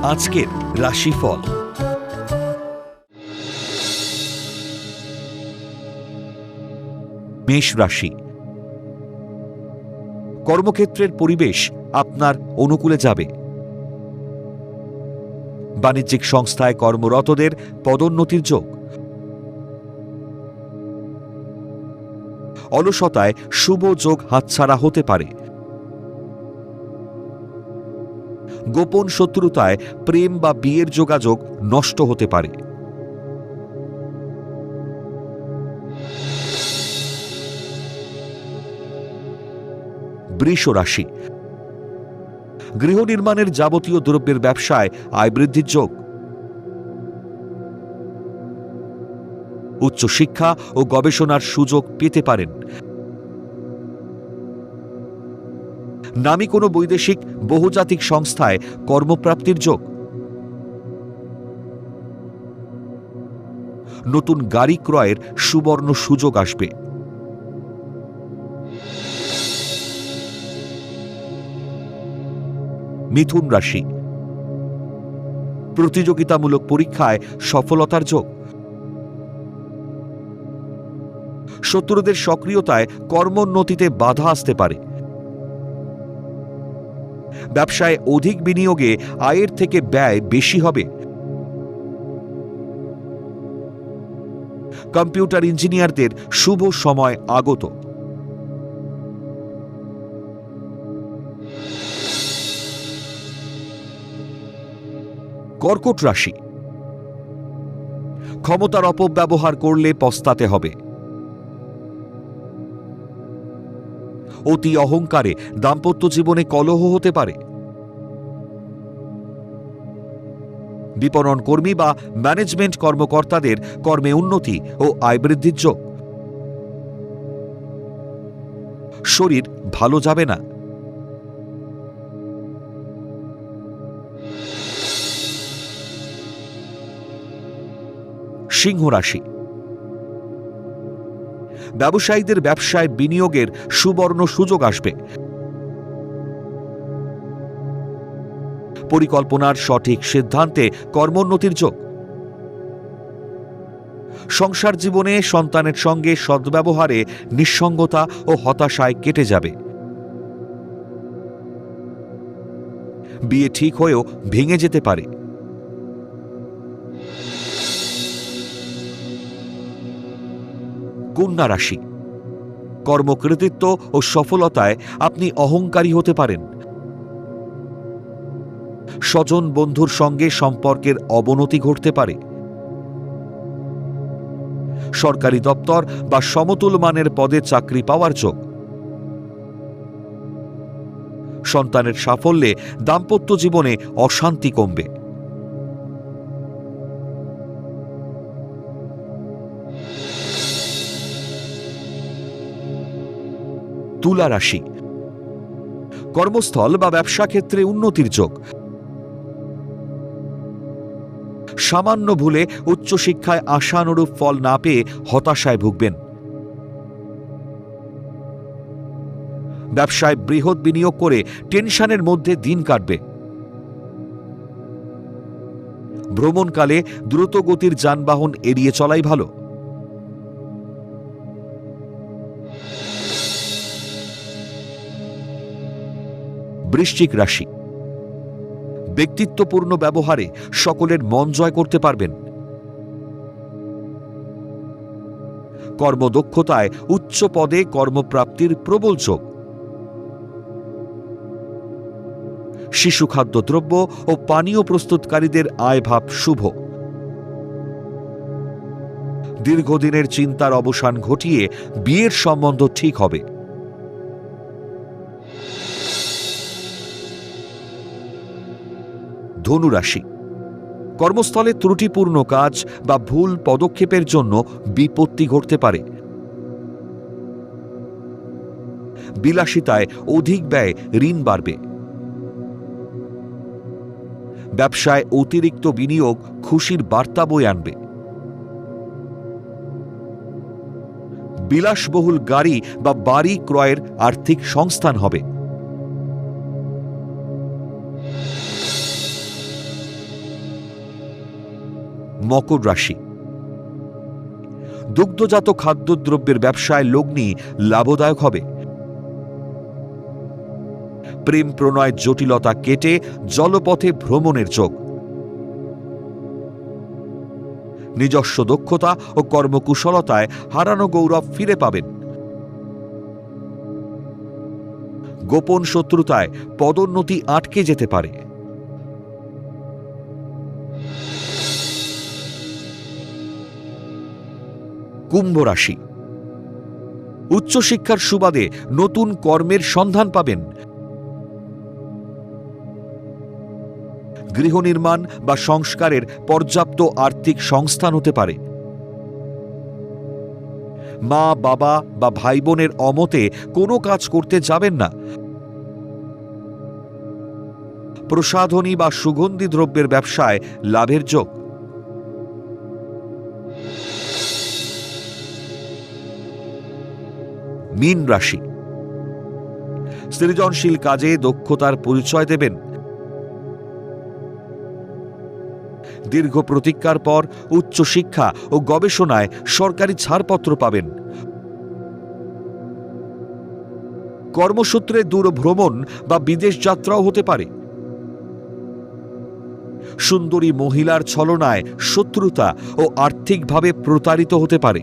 আজকের রাশিফল। মেষ রাশি। কর্মক্ষেত্রের পরিবেশ আপনার অনুকূলে যাবে। বাণিজ্যিক সংস্থায় কর্মরতদের পদোন্নতির যোগ। অলসতায় শুভ যোগ হাতছাড়া হতে পারে। গোপন শত্রুতায় প্রেম বা বিয়ের যোগাযোগ নষ্ট হতে পারে। বৃষ রাশি। গৃহ নির্মাণের যাবতীয় দ্রব্যের ব্যবসায় আয় বৃদ্ধির যোগ। উচ্চশিক্ষা ও গবেষণার সুযোগ পেতে পারেন। নামী কোনো বৈদেশিক বহুজাতিক সংস্থায় কর্মপ্রাপ্তির যোগ। নতুন গাড়ি ক্রয়ের সুবর্ণ সুযোগ আসবে। মিথুন রাশি। প্রতিযোগিতামূলক পরীক্ষায় সফলতার যোগ। শত্রুদের সক্রিয়তায় কর্মোন্নতিতে বাধা আসতে পারে। ব্যবসায় অধিক বিনিয়োগে আয়ের থেকে ব্যয় বেশি হবে। কম্পিউটার ইঞ্জিনিয়ারদের শুভ সময় আগত। কর্কট রাশি। ক্ষমতার অপব্যবহার করলে পস্তাতে হবে। অতি অহংকারে দাম্পত্য জীবনে কলহ হতে পারে। বিপণন কর্মী বা ম্যানেজমেন্ট কর্মকর্তাদের কর্মে উন্নতি ও আয় বৃদ্ধির যোগ। শরীর ভালো যাবে না। সিংহ রাশি। ব্যবসায়ীদের ব্যবসায় বিনিয়োগের সুবর্ণ সুযোগ আসবে। পরিকল্পনার সঠিক সিদ্ধান্তে কর্মোন্নতির যোগ। সংসার জীবনে সন্তানের সঙ্গে সদ্ব্যবহারে নিঃসঙ্গতা ও হতাশায় কেটে যাবে। বিয়ে ঠিক হয়েও ভেঙে যেতে পারে। কন্যা রাশি। কর্মকৃতিত্ব ও সফলতায় আপনি অহংকারী হতে পারেন। স্বজন বন্ধুর সঙ্গে সম্পর্কের অবনতি ঘটতে পারে। সরকারি দপ্তর বা সমতুল মানের পদে চাকরি পাওয়ার যোগ। সন্তানের সাফল্যে দাম্পত্য জীবনে অশান্তি কমবে। তুলা রাশি। কর্মস্থল বা ব্যবসা ক্ষেত্রে উন্নতির যোগ। সামান্য ভুলে উচ্চশিক্ষায় আশানুরূপ ফল না পেয়ে হতাশায় ভুগবেন। ব্যবসায় বৃহৎ বিনিয়োগ করে টেনশনের মধ্যে দিন কাটবে। ভ্রমণকালে দ্রুত গতির যানবাহন এড়িয়ে চলাই ভালো। বৃশ্চিক রাশি। ব্যক্তিত্বপূর্ণ ব্যবহারে সকলের মন জয় করতে পারবেন। কর্মদক্ষতায় উচ্চ পদে কর্মপ্রাপ্তির প্রবল যোগ। শিশু খাদ্যদ্রব্য ও পানীয় প্রস্তুতকারীদের আয়ভাব শুভ। দীর্ঘদিনের চিন্তার অবসান ঘটিয়ে বিয়ের সম্বন্ধ ঠিক হবে। ধনু রাশি। কর্মস্থলে ত্রুটিপূর্ণ কাজ বা ভুল পদক্ষেপের জন্য বিপত্তি ঘটতে পারে। বিলাসিতায় অধিক ব্যয়, ঋণ বাড়বে। ব্যবসায় অতিরিক্ত বিনিয়োগ খুশির বার্তা বয়ে আনবে। বিলাসবহুল গাড়ি বা বাড়ি ক্রয়ের আর্থিক সংস্থান হবে। মকর রাশি। দুগ্ধজাত খাদ্যদ্রব্যের ব্যবসায় লগ্নি লাভদায়ক হবে। প্রেম প্রণয় জটিলতা কেটে জলপথে ভ্রমণের যোগ। নিজস্ব দক্ষতা ও কর্মকুশলতায় হারানো গৌরব ফিরে পাবেন। গোপন শত্রুতায় পদোন্নতি আটকে যেতে পারে। কুম্ভ রাশি। উচ্চশিক্ষার সুবাদে নতুন কর্মের সন্ধান পাবেন। গৃহ নির্মাণ বা সংস্কারের পর্যাপ্ত আর্থিক সংস্থান হতে পারে। মা বাবা বা ভাই বোনের অমতে কোনো কাজ করতে যাবেন না। প্রসাধনী বা সুগন্ধি দ্রব্যের ব্যবসায় লাভের যোগ। মীন রাশি। সৃজনশীল কাজে দক্ষতার পরিচয় দেবেন। দীর্ঘ প্রতীক্ষার পর উচ্চশিক্ষা ও গবেষণায় সরকারি ছাড়পত্র পাবেন। কর্মসূত্রে দূর ভ্রমণ বা বিদেশ যাত্রাও হতে পারে। সুন্দরী মহিলার ছলনায় শত্রুতা ও আর্থিকভাবে প্রতারিত হতে পারে।